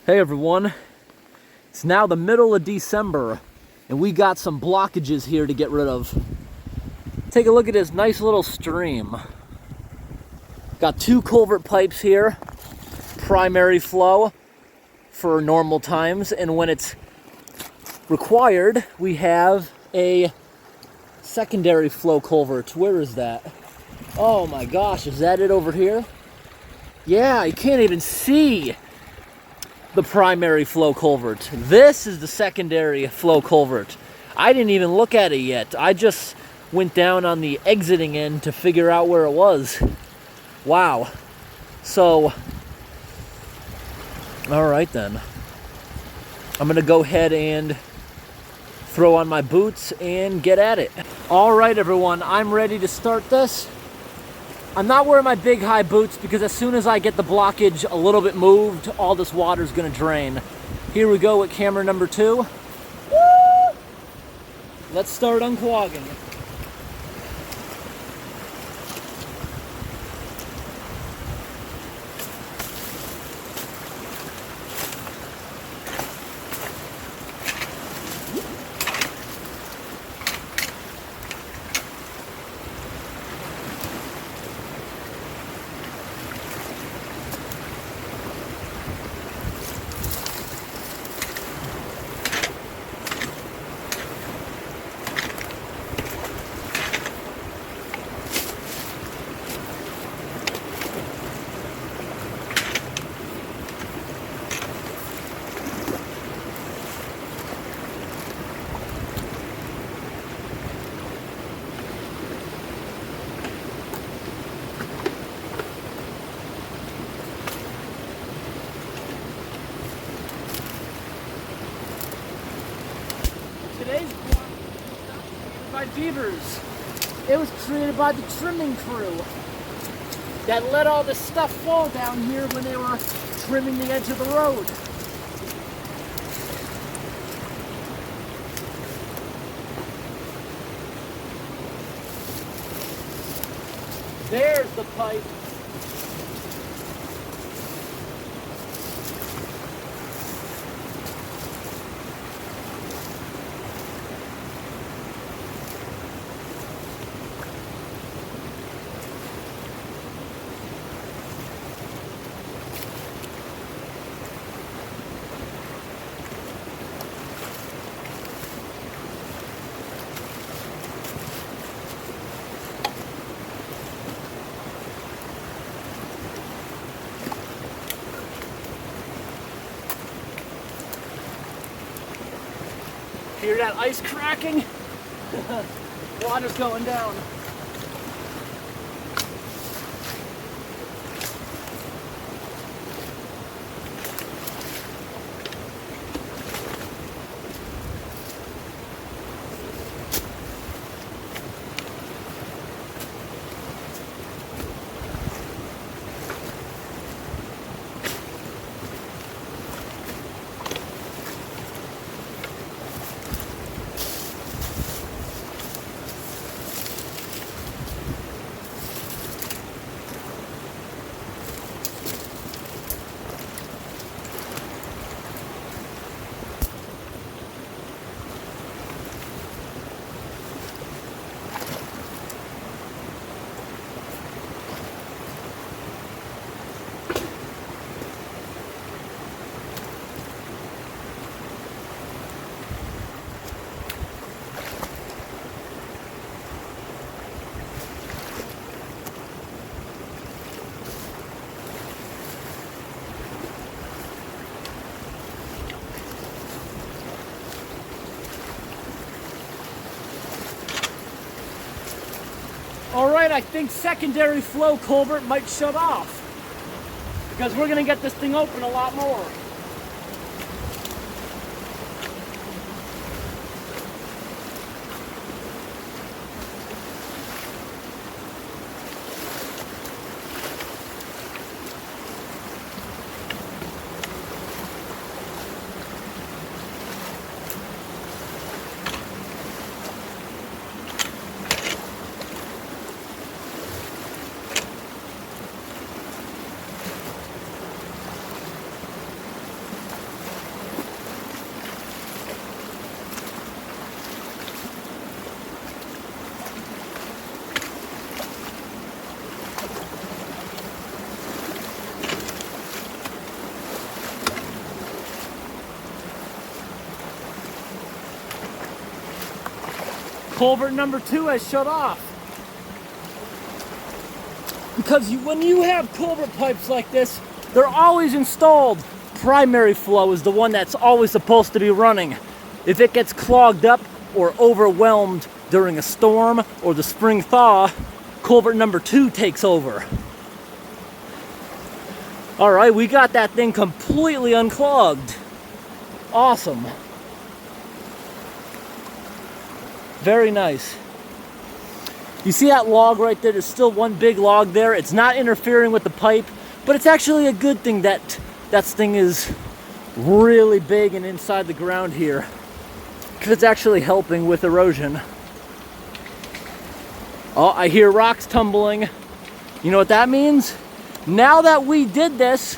Hey everyone, it's now the middle of December and we got some blockages here to get rid of. Take a look at this nice little stream. Got two culvert pipes here, primary flow for normal times, and when it's required we have a secondary flow culvert. Where is that? Oh my gosh, is that it over here? Yeah, you can't even see the primary flow culvert. This is the secondary flow culvert. I didn't even look at it yet. I just went down on the exiting end to figure out where it was. Wow. So, all right then. I'm gonna go ahead and throw on my boots and get at it. All right, everyone, I'm ready to start this. I'm not wearing my big high boots because as soon as I get the blockage a little bit moved, all this water is going to drain. Here we go with camera number 2. Woo! Let's start unclogging. Today's block was not created by beavers. It was created by the trimming crew that let all this stuff fall down here when they were trimming the edge of the road. There's the pipe. Hear that ice cracking? Water's going down. All right, I think secondary flow culvert might shut off because we're gonna get this thing open a lot more. culvert number 2 has shut off. Because when you have culvert pipes like this, they're always installed. Primary flow is the one that's always supposed to be running. If it gets clogged up or overwhelmed during a storm or the spring thaw, culvert number 2 takes over. All right, we got that thing completely unclogged. Awesome. Very nice. You see that log right there? There's still one big log there. It's not interfering with the pipe, but it's actually a good thing that that thing is really big and inside the ground here, because it's actually helping with erosion. Oh, I hear rocks tumbling. You know what that means? Now that we did this,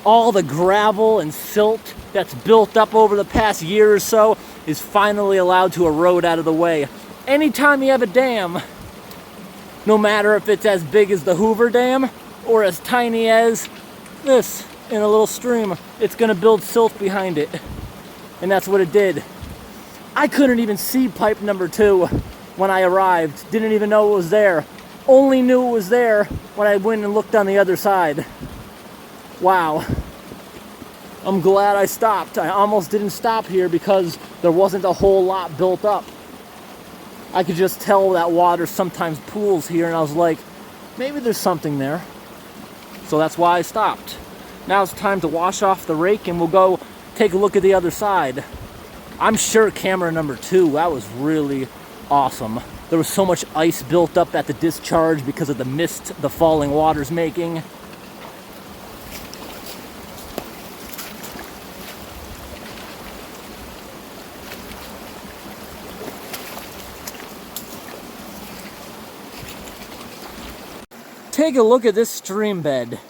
all the gravel and silt that's built up over the past year or so is finally allowed to erode out of the way. Anytime you have a dam, no matter if it's as big as the Hoover Dam or as tiny as this in a little stream, it's gonna build silt behind it. And that's what it did. I couldn't even see pipe number 2 when I arrived. Didn't even know it was there. Only knew it was there when I went and looked on the other side. Wow. I'm glad I stopped. I almost didn't stop here because there wasn't a whole lot built up. I could just tell that water sometimes pools here, and I was like, maybe there's something there. So that's why I stopped. Now it's time to wash off the rake and we'll go take a look at the other side. I'm sure camera number 2, that was really awesome. There was so much ice built up at the discharge because of the mist the falling water's making. Take a look at this stream bed.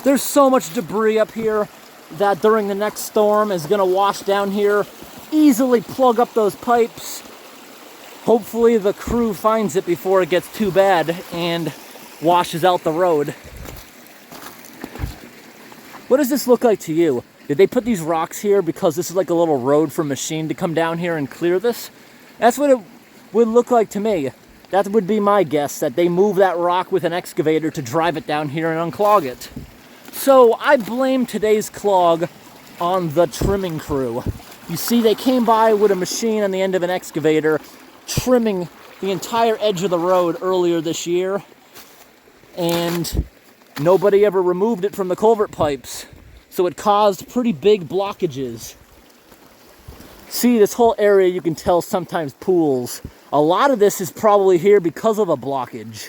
There's so much debris up here that during the next storm is gonna wash down here, easily plug up those pipes. Hopefully the crew finds it before it gets too bad and washes out the road. What does this look like to you? Did they put these rocks here because this is like a little road for a machine to come down here and clear this? That's what it would look like to me. That would be my guess, that they move that rock with an excavator to drive it down here and unclog it. So I blame today's clog on the trimming crew. You see, they came by with a machine on the end of an excavator, trimming the entire edge of the road earlier this year, and nobody ever removed it from the culvert pipes. So it caused pretty big blockages. See, this whole area you can tell sometimes pools. A lot of this is probably here because of a blockage.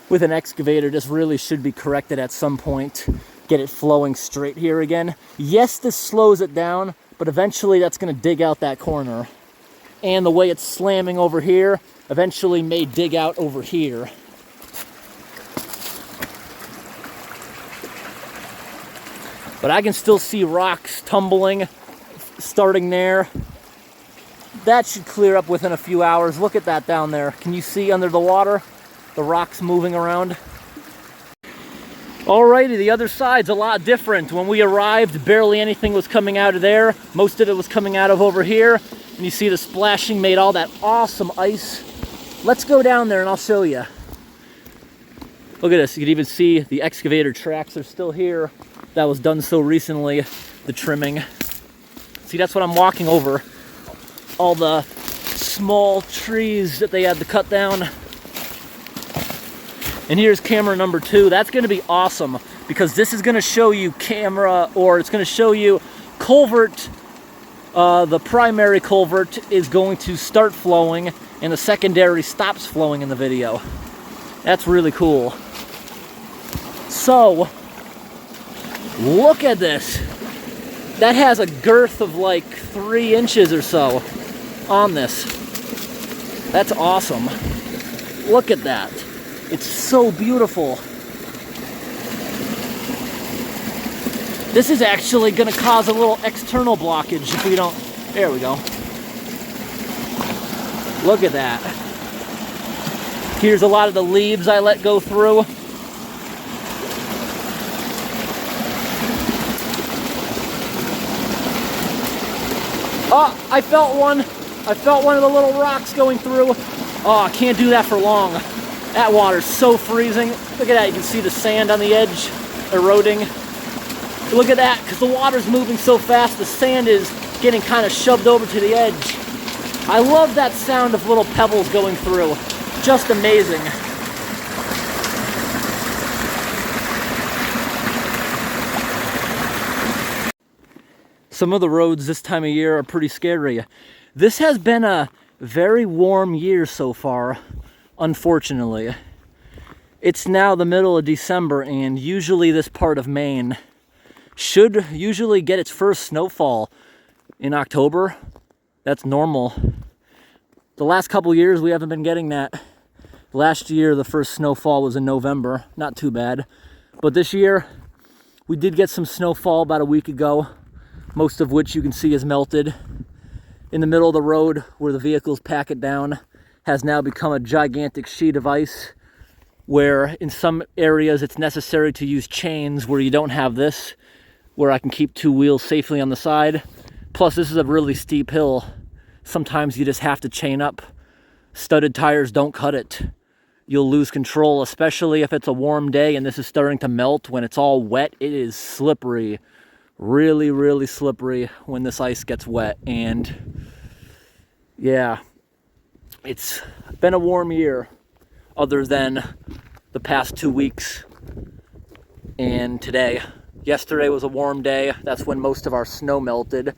With an excavator, this really should be corrected at some point. Get it flowing straight here again. Yes, this slows it down, but eventually that's going to dig out that corner. And the way it's slamming over here eventually may dig out over here. But I can still see rocks tumbling, starting there. That should clear up within a few hours. Look at that down there. Can you see under the water? The rocks moving around. Alrighty, the other side's a lot different. When we arrived, barely anything was coming out of there. Most of it was coming out of over here. And you see the splashing made all that awesome ice. Let's go down there and I'll show you. Look at this. You can even see the excavator tracks are still here. That was done so recently, the trimming. See, that's what I'm walking over. All the small trees that they had to cut down. And here's camera number 2. That's going to be awesome because this is going to show you it's going to show you culvert. The primary culvert is going to start flowing and the secondary stops flowing in the video. That's really cool. So, look at this. That has a girth of like 3 inches or so on this. That's awesome. Look at that. It's so beautiful. This is actually going to cause a little external blockage if we don't... There we go. Look at that. Here's a lot of the leaves I let go through. Oh, I felt one. I felt one of the little rocks going through. Oh, I can't do that for long. That water's so freezing. Look at that, you can see the sand on the edge eroding. Look at that, because the water's moving so fast, the sand is getting kind of shoved over to the edge. I love that sound of little pebbles going through. Just amazing. Some of the roads this time of year are pretty scary. This has been a very warm year so far, unfortunately. It's now the middle of December, and usually this part of Maine should usually get its first snowfall in October. That's normal. The last couple years we haven't been getting that. Last year the first snowfall was in November, not too bad. But this year we did get some snowfall about a week ago, most of which you can see is melted. In the middle of the road where the vehicles pack it down has now become a gigantic sheet of ice, where in some areas it's necessary to use chains where you don't have this, where I can keep two wheels safely on the side. Plus this is a really steep hill. Sometimes you just have to chain up. Studded tires don't cut it. You'll lose control, especially if it's a warm day and this is starting to melt. When it's all wet, it is slippery. Really, really slippery when this ice gets wet. And yeah, it's been a warm year other than the past 2 weeks and today. Yesterday was a warm day. That's when most of our snow melted.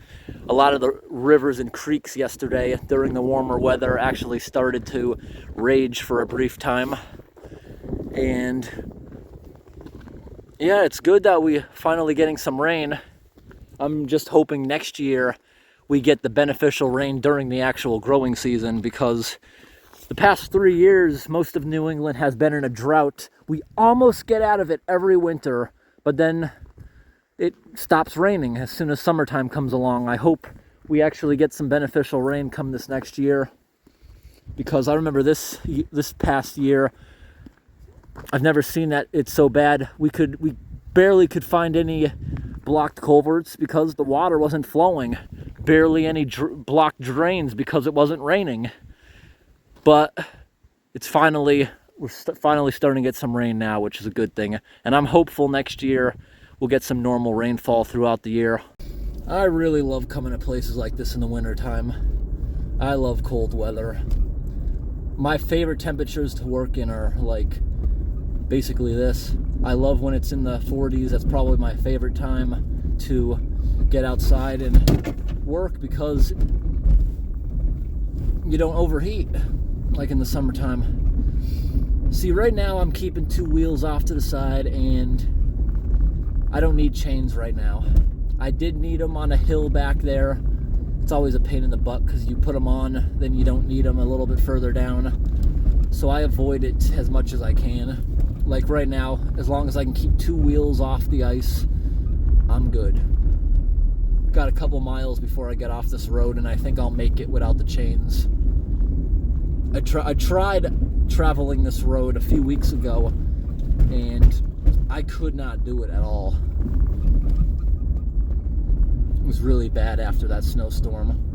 A lot of the rivers and creeks yesterday during the warmer weather actually started to rage for a brief time. And yeah, it's good that we finally getting some rain. I'm just hoping next year we get the beneficial rain during the actual growing season, because the past 3 years, most of New England has been in a drought. We almost get out of it every winter, but then it stops raining as soon as summertime comes along. I hope we actually get some beneficial rain come this next year, because I remember this past year, I've never seen that it's so bad. We barely could find any blocked culverts because the water wasn't flowing. Barely any blocked drains because it wasn't raining. But it's we're finally starting to get some rain now, which is a good thing. And I'm hopeful next year we'll get some normal rainfall throughout the year. I really love coming to places like this in the wintertime. I love cold weather. My favorite temperatures to work in are like basically this. I love when it's in the 40s. That's probably my favorite time to get outside and work, because you don't overheat like in the summertime. See, right now I'm keeping two wheels off to the side, and I don't need chains right now. I did need them on a hill back there. It's always a pain in the butt because you put them on, then you don't need them a little bit further down. So I avoid it as much as I can. Like right now, as long as I can keep two wheels off the ice, I'm good. Got a couple miles before I get off this road, and I think I'll make it without the chains. I tried traveling this road a few weeks ago, and I could not do it at all. It was really bad after that snowstorm.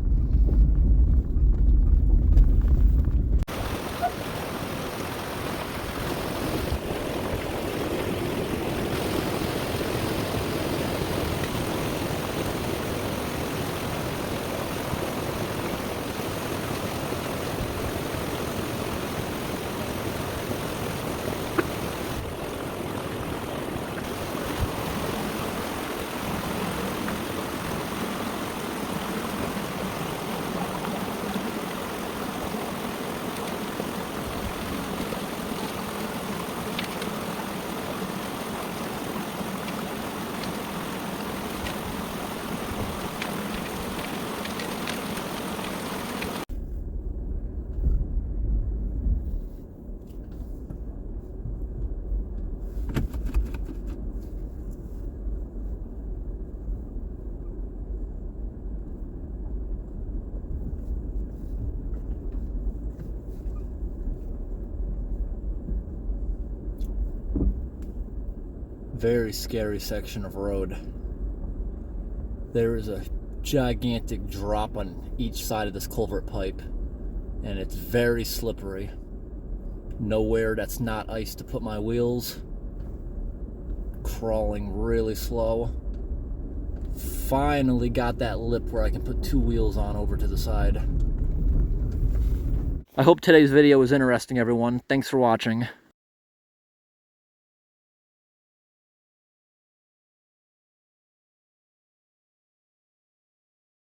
Very scary section of road. There is a gigantic drop on each side of this culvert pipe, and it's very slippery. Nowhere that's not ice to put my wheels. Crawling really slow. Finally got that lip where I can put 2 wheels on over to the side. I hope today's video was interesting, everyone. Thanks for watching.